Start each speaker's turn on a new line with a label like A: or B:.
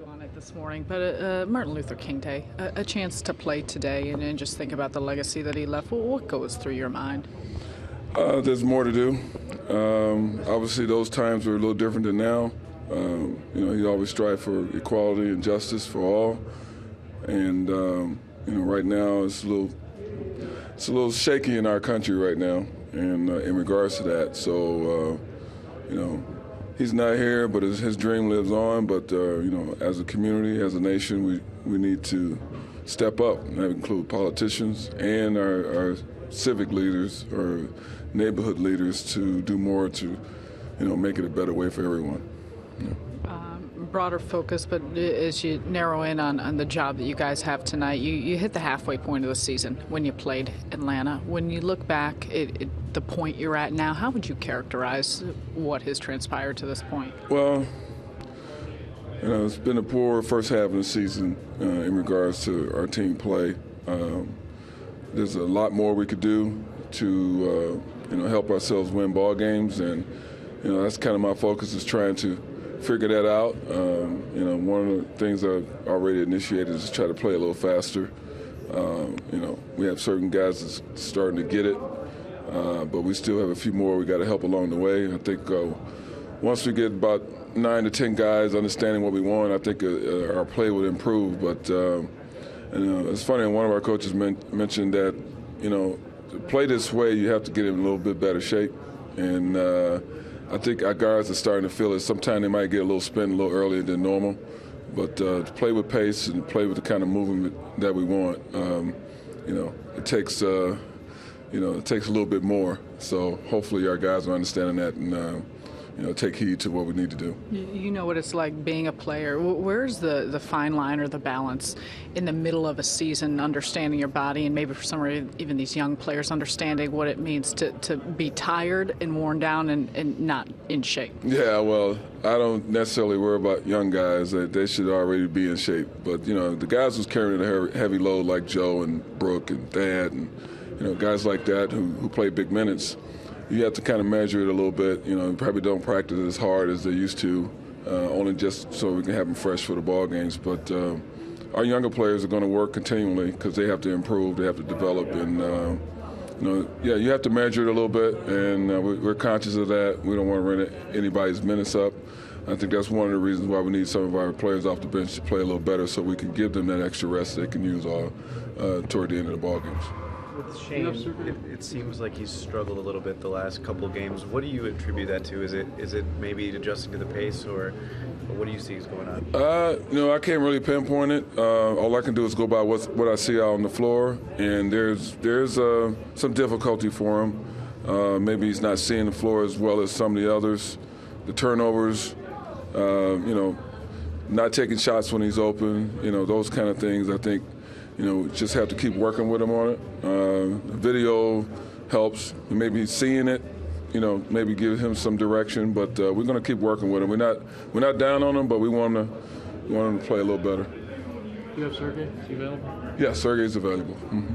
A: On it this morning, but Martin Luther King Day, a chance to play today and just think about the legacy that he left. Well, what goes through your mind?
B: There's more to do. Obviously, those times were a little different than now. He always strived for equality and justice for all, and right now it's a little shaky in our country right now, and in regards to that. So, he's not here, but his dream lives on. But as a community, as a nation, we need to step up. And that includes politicians and our civic leaders or neighborhood leaders to do more to, make it a better way for everyone. Yeah.
A: Broader focus, but as you narrow in on the job that you guys have tonight, you hit the halfway point of the season when you played Atlanta. When you look back at the point you're at now, how would you characterize what has transpired to this point?
B: Well, it's been a poor first half of the season in regards to our team play. There's a lot more we could do to help ourselves win ball games, and that's kind of my focus, is trying to figure that out. One of the things I've already initiated is to try to play a little faster. We have certain guys that's starting to get it, but we still have a few more we got to help along the way. I think once we get about 9 to 10 guys understanding what we want, I think our play would improve. But it's funny, one of our coaches mentioned that, to play this way, you have to get in a little bit better shape. And I think our guards are starting to feel it. Sometimes they might get a little spin a little earlier than normal. But to play with pace and play with the kind of movement that we want, it takes a little bit more. So hopefully our guys are understanding that and take heed to what we need to do.
A: You know what it's like being a player. Where's the fine line or the balance in the middle of a season, understanding your body, and maybe for some reason even these young players understanding what it means to be tired and worn down and not in shape? Yeah,
B: well, I don't necessarily worry about young guys. They should already be in shape. But, the guys who's carrying a heavy load like Joe and Brooke and Thad and, guys like that who play big minutes, you have to kind of measure it a little bit. Probably don't practice as hard as they used to, only just so we can have them fresh for the ball games. But our younger players are going to work continually because they have to improve, they have to develop, and you have to measure it a little bit, and we're conscious of that. We don't want to run anybody's minutes up. I think that's one of the reasons why we need some of our players off the bench to play a little better, so we can give them that extra rest they can use toward the end of the ball games.
C: With Shane, it seems like he's struggled a little bit the last couple of games. What do you attribute that to? Is it maybe adjusting to the pace, or what do you see is going on?
B: I can't really pinpoint it. All I can do is go by what I see out on the floor, and there's some difficulty for him. Maybe he's not seeing the floor as well as some of the others. The turnovers, not taking shots when he's open, those kind of things, I think. Just have to keep working with him on it. Video helps. Maybe he's seeing it. Maybe give him some direction. But we're going to keep working with him. We're not down on him, but we want him to play a little better.
D: You have Sergey? Is he available?
B: Yeah, Sergey's available. Mm-hmm.